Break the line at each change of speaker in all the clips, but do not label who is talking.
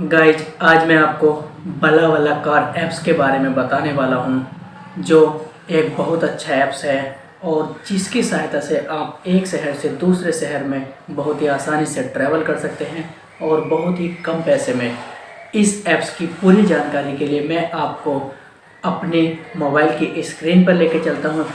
Guys आज मैं आपको बला वाला कार ऐप्स के बारे में बताने वाला हूँ, जो एक बहुत अच्छा ऐप्स है और जिसकी सहायता से आप एक शहर से दूसरे शहर में बहुत ही आसानी से ट्रैवल कर सकते हैं और बहुत ही कम पैसे में। इस ऐप्स की पूरी जानकारी के लिए मैं आपको अपने मोबाइल की स्क्रीन पर लेकर चलता हूँ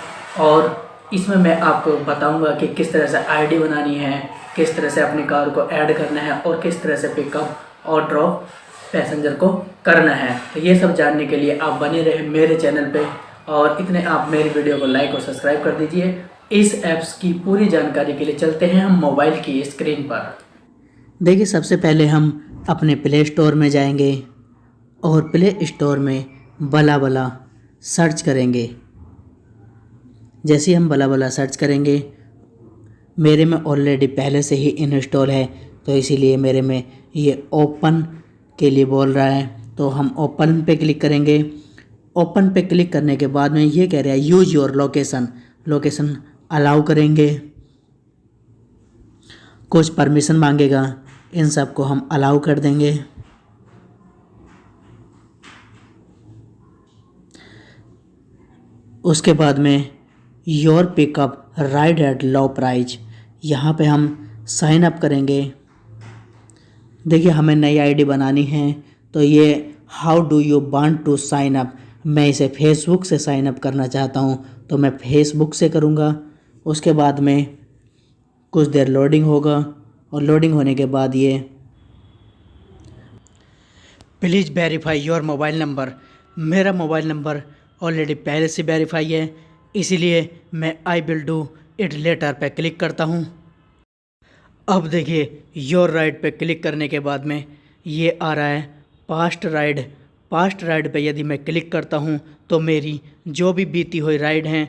और इसमें मैं आपको बताऊंगा कि किस तरह से आईडी बनानी है, किस तरह से अपनी कार को ऐड करना है और किस तरह से पिकअप और ड्रॉप पैसेंजर को करना है। तो ये सब जानने के लिए आप बने रहे मेरे चैनल पे और इतने आप मेरी वीडियो को लाइक और सब्सक्राइब कर दीजिए। इस ऐप्स की पूरी जानकारी के लिए चलते हैं हम मोबाइल की स्क्रीन पर। देखिए, सबसे पहले हम अपने प्ले स्टोर में जाएंगे और प्ले स्टोर में बला बला सर्च करेंगे। जैसे ही हम बला बला सर्च करेंगे, मेरे में ऑलरेडी पहले से ही इंस्टॉल है तो इसीलिए मेरे में ये ओपन के लिए बोल रहा है। तो हम ओपन पे क्लिक करेंगे। ओपन पे क्लिक करने के बाद में ये कह रहा है यूज़ योर लोकेशन अलाउ करेंगे। कुछ परमिशन मांगेगा, इन सब को हम अलाउ कर देंगे। उसके बाद में your pickup ride at low price, यहाँ पे हम साइन अप करेंगे। देखिए, हमें नई आईडी बनानी है तो ये how do you want to sign up, मैं इसे फेसबुक से साइन अप करना चाहता हूँ तो मैं फेसबुक से करूँगा। उसके बाद में कुछ देर लोडिंग होगा और लोडिंग होने के बाद ये please verify your mobile number, मेरा मोबाइल नंबर ऑलरेडी पहले से वेरीफाई है, इसीलिए मैं I will do it later पे क्लिक करता हूँ। अब देखिए, योर राइड पे क्लिक करने के बाद में ये आ रहा है पास्ट राइड पे यदि मैं क्लिक करता हूँ तो मेरी जो भी बीती हुई राइड हैं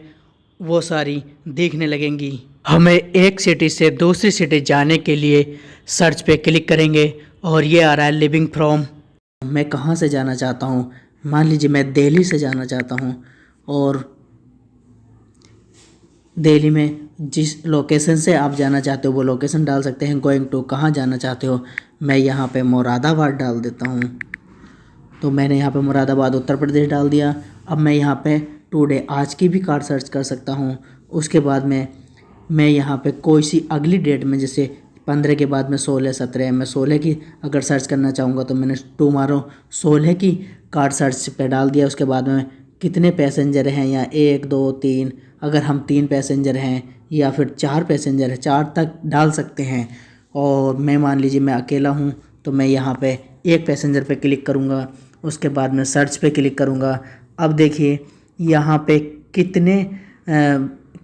वो सारी दिखने लगेंगी। हमें एक सिटी से दूसरी सिटी जाने के लिए सर्च पे क्लिक करेंगे और ये आ रहा है लिविंग फ्रॉम। मैं कहाँ से जाना चाहता हूँ, मान लीजिए मैं दिल्ली से जाना चाहता हूँ और दिल्ली में जिस लोकेशन से आप जाना चाहते हो वो लोकेशन डाल सकते हैं। गोइंग टू कहाँ जाना चाहते हो, मैं यहाँ पे मुरादाबाद डाल देता हूँ। तो मैंने यहाँ पे मुरादाबाद उत्तर प्रदेश डाल दिया। अब मैं यहाँ पे टुडे आज की भी कार सर्च कर सकता हूँ। उसके बाद में मैं यहाँ पे कोई सी अगली डेट में, जैसे 15 के बाद में 16 17, मैं 16 की अगर सर्च करना चाहूँगा तो मैंने टुमारो 16 की कार सर्च पे डाल दिया। उसके बाद में कितने पैसेंजर हैं, या 1 2 3, अगर हम 3 पैसेंजर हैं या फिर 4 पैसेंजर हैं, 4 तक डाल सकते हैं। और मैं मान लीजिए मैं अकेला हूँ तो मैं यहाँ पे 1 पैसेंजर पे क्लिक करूँगा। उसके बाद में सर्च पे क्लिक करूँगा। अब देखिए यहाँ पे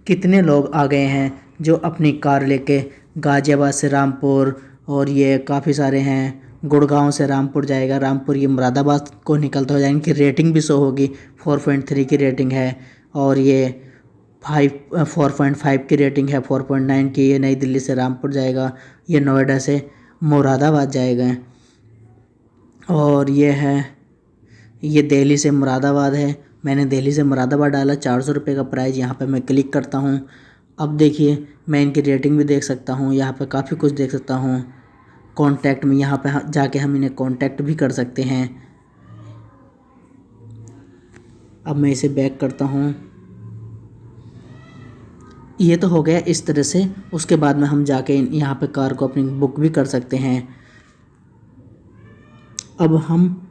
कितने लोग आ गए हैं जो अपनी कार लेके गाज़ियाबाद से रामपुर, और ये काफ़ी सारे हैं, गुड़गांव से रामपुर जाएगा, रामपुर ये मुरादाबाद को निकलता हो जाएंगे। इनकी रेटिंग भी शो होगी, 4.3 की रेटिंग है और ये 4.5 की रेटिंग है, 4.9 की। ये नई दिल्ली से रामपुर जाएगा, ये नोएडा से मुरादाबाद जाएगा और ये दिल्ली से मुरादाबाद है। मैंने दिल्ली से मुरादाबाद डाला, 400 रुपये का प्राइस। यहाँ पे मैं क्लिक करता हूँ। अब देखिए मैं इनकी रेटिंग भी देख सकता हूँ, यहाँ पे काफ़ी कुछ देख सकता हूँ। कॉन्टैक्ट में यहाँ पे जाके हम इन्हें कॉन्टैक्ट भी कर सकते हैं। अब मैं इसे बैक करता हूँ। ये तो हो गया इस तरह से। उसके बाद में हम जाके यहाँ पे कार को अपनी बुक भी कर सकते हैं। अब हम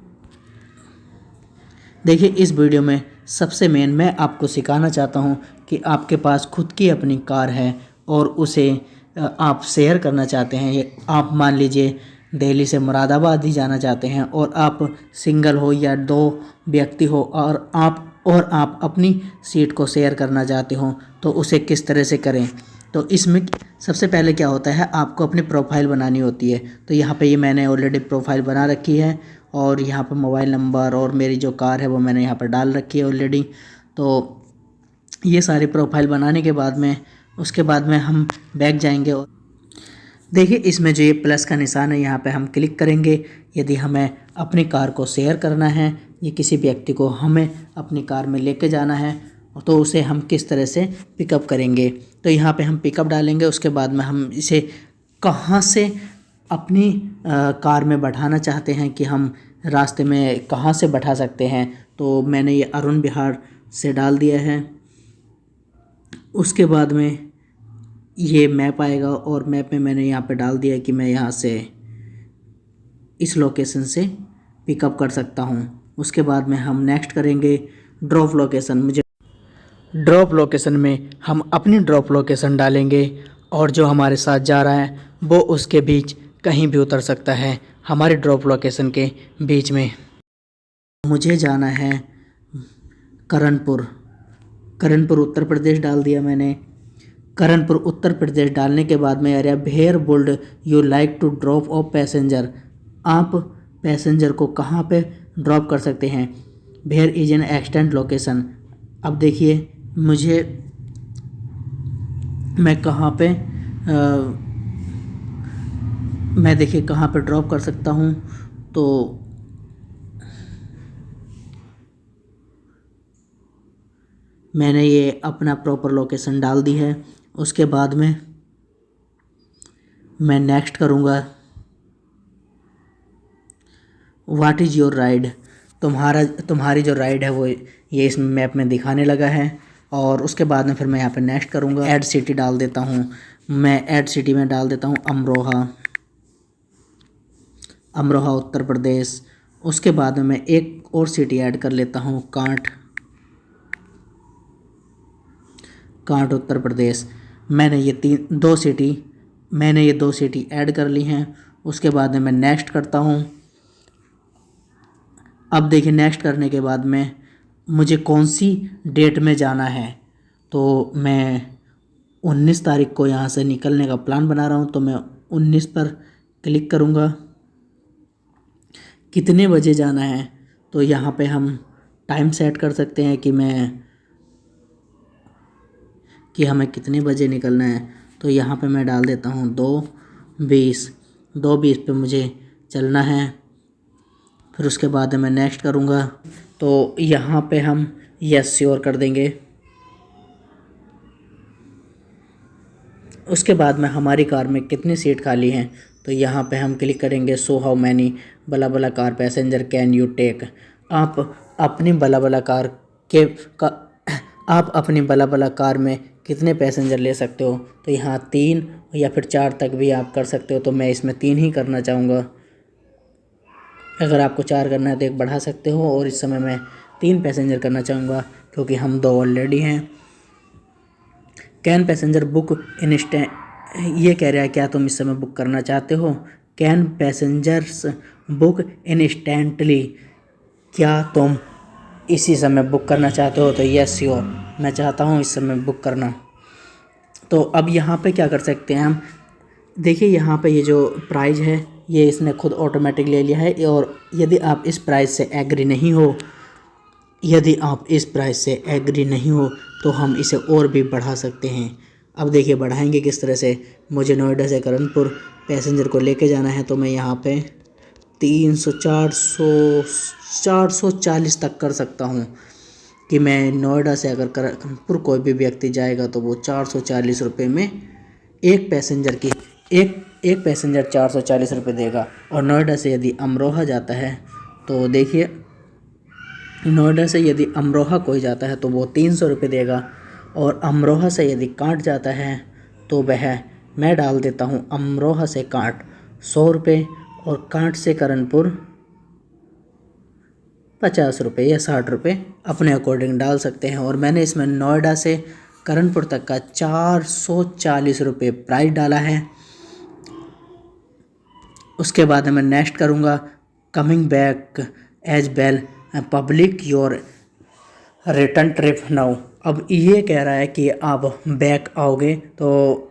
देखिए, इस वीडियो में सबसे मेन मैं आपको सिखाना चाहता हूँ कि आपके पास खुद की अपनी कार है और उसे आप शेयर करना चाहते हैं। ये आप मान लीजिए दिल्ली से मुरादाबाद ही जाना चाहते हैं और आप सिंगल हो या 2 व्यक्ति हो और आप अपनी सीट को शेयर करना चाहते हो, तो उसे किस तरह से करें। तो इसमें सबसे पहले क्या होता है, आपको अपनी प्रोफाइल बनानी होती है। तो यहाँ पे ये मैंने ऑलरेडी प्रोफाइल बना रखी है और यहाँ पे मोबाइल नंबर और मेरी जो कार है वो मैंने यहाँ पर डाल रखी है ऑलरेडी। तो ये सारी प्रोफाइल बनाने के बाद में उसके बाद में हम बैक जाएंगे और देखिए इसमें जो ये प्लस का निशान है यहाँ पे हम क्लिक करेंगे। यदि हमें अपनी कार को शेयर करना है, ये किसी व्यक्ति को हमें अपनी कार में लेके जाना है, तो उसे हम किस तरह से पिकअप करेंगे। तो यहाँ पे हम पिकअप डालेंगे। उसके बाद में हम इसे कहाँ से अपनी कार में बैठाना चाहते हैं कि हम रास्ते में कहाँ से बैठा सकते हैं, तो मैंने ये अरुण विहार से डाल दिया है। उसके बाद में ये मैप आएगा और मैप में मैंने यहाँ पे डाल दिया कि मैं यहाँ से इस लोकेशन से पिकअप कर सकता हूँ। उसके बाद में हम नेक्स्ट करेंगे ड्रॉप लोकेशन। मुझे ड्रॉप लोकेशन में हम अपनी ड्रॉप लोकेशन डालेंगे और जो हमारे साथ जा रहा है वो उसके बीच कहीं भी उतर सकता है, हमारे ड्रॉप लोकेशन के बीच में। मुझे जाना है करणपुर उत्तर प्रदेश डाल दिया मैंने। करणपुर उत्तर प्रदेश डालने के बाद में अरे where would you like to drop off passenger, आप पैसेंजर को कहाँ पे ड्रॉप कर सकते हैं। Where is an extent location. अब देखिए मैं कहाँ पे मैं देखिए कहाँ पे ड्रॉप कर सकता हूँ। तो मैंने ये अपना प्रॉपर लोकेशन डाल दी है। उसके बाद में मैं नेक्स्ट करूँगा व्हाट इज़ योर राइड। तुम्हारी जो राइड है वो ये इस मैप में दिखाने लगा है। और उसके बाद में फिर मैं यहाँ पे नेक्स्ट करूँगा ऐड सिटी डाल देता हूँ। मैं ऐड सिटी में डाल देता हूँ अमरोहा उत्तर प्रदेश। उसके बाद में मैं एक और सिटी ऐड कर लेता हूँ कांट उत्तर प्रदेश। मैंने ये दो सिटी ऐड कर ली हैं। उसके बाद में मैं नेक्स्ट करता हूँ। अब देखिए नेक्स्ट करने के बाद में मुझे कौन सी डेट में जाना है, तो मैं 19 तारीख को यहाँ से निकलने का प्लान बना रहा हूँ। तो मैं 19 पर क्लिक करूँगा। कितने बजे जाना है, तो यहाँ पे हम टाइम सेट कर सकते हैं कि हमें कितने बजे निकलना है। तो यहाँ पे मैं डाल देता हूँ 2:20 पे मुझे चलना है। फिर उसके बाद मैं नेक्स्ट करूँगा। तो यहाँ पे हम यस श्योर कर देंगे। उसके बाद में हमारी कार में कितनी सीट खाली हैं, तो यहाँ पे हम क्लिक करेंगे so how many blah blah car passenger can you take. आप अपनी बला बला कार में कितने पैसेंजर ले सकते हो, तो यहाँ 3 या फिर 4 तक भी आप कर सकते हो। तो मैं इसमें 3 ही करना चाहूँगा। अगर आपको 4 करना है तो एक बढ़ा सकते हो, और इस समय मैं 3 पैसेंजर करना चाहूँगा क्योंकि हम 2 ऑलरेडी हैं। कैन पैसेंजर बुक ये कह रहा है क्या तुम इस समय बुक करना चाहते हो। कैन पैसेंजर्स बुक इंस्टेंटली, क्या तुम इसी समय बुक करना चाहते हो, तो यस श्योर, मैं चाहता हूँ इस समय बुक करना। तो अब यहाँ पे क्या कर सकते हैं हम, देखिए यहाँ पे ये जो प्राइस है ये इसने खुद ऑटोमेटिक ले लिया है। और यदि आप इस प्राइस से एग्री नहीं हो तो हम इसे और भी बढ़ा सकते हैं। अब देखिए बढ़ाएंगे किस तरह से। मुझे नोएडा से करणपुर पैसेंजर को लेके जाना है, तो मैं यहाँ पे 300 440 तक कर सकता हूँ कि मैं नोएडा से अगर करणपुर कोई भी व्यक्ति जाएगा तो वो 440 रुपये में एक पैसेंजर 440 रुपये देगा। और नोएडा से यदि अमरोहा जाता है तो देखिए नोएडा से यदि अमरोहा कोई जाता है तो वो 300 रुपये देगा। और अमरोहा से यदि कांट जाता है तो मैं डाल देता हूँ अमरोहा से कांट 100 रुपये और कांट से करणपुर 50 रुपये या 60 रुपये अपने अकॉर्डिंग डाल सकते हैं। और मैंने इसमें नोएडा से करणपुर तक का 440 रुपये प्राइस डाला है। उसके बाद मैं नेक्स्ट करूँगा coming back as well public your return trip now. अब ये कह रहा है कि आप बैक आओगे तो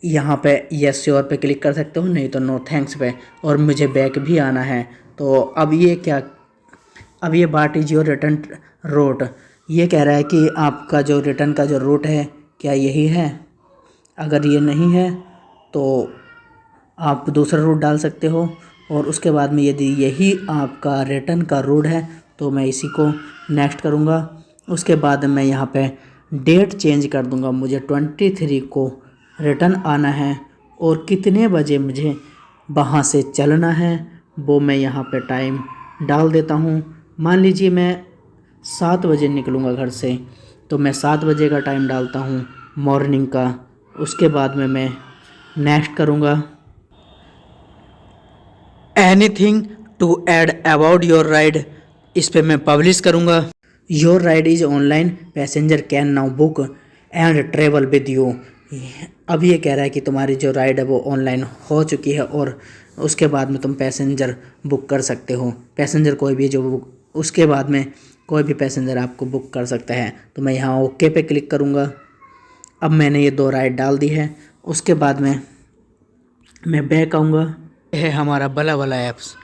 यहाँ पे यस श्योर पे क्लिक कर सकते हो, नहीं तो नो थैंक्स पे। और मुझे बैक भी आना है। तो अब ये what is your return route, ये कह रहा है कि आपका जो रिटर्न का जो रूट है क्या यही है। अगर ये नहीं है तो आप दूसरा रूट डाल सकते हो। और उसके बाद में यदि यही आपका रिटर्न का रूट है तो मैं इसी को नेक्स्ट करूँगा। उसके बाद मैं यहाँ पे डेट चेंज कर दूँगा। मुझे 23 को रिटर्न आना है और कितने बजे मुझे वहाँ से चलना है वो मैं यहाँ पे टाइम डाल देता हूँ। मान लीजिए मैं 7 बजे निकलूँगा घर से, तो मैं 7 बजे का टाइम डालता हूँ मॉर्निंग का। उसके बाद में मैं नेक्स्ट करूँगा anything to add about your ride, इस पे मैं पब्लिश करूँगा। Your ride is online, passenger can now book and travel with you. अब ये कह रहा है कि तुम्हारी जो राइड है वो ऑनलाइन हो चुकी है और उसके बाद में तुम पैसेंजर बुक कर सकते हो। पैसेंजर कोई भी जो उसके बाद में कोई भी पैसेंजर आपको बुक कर सकता है। तो मैं यहाँ ओके पे क्लिक करूँगा। अब मैंने ये 2 राइड डाल दी है। उसके बाद में मैं बैक आऊँगा। यह है हमारा बला वाला ऐप्स।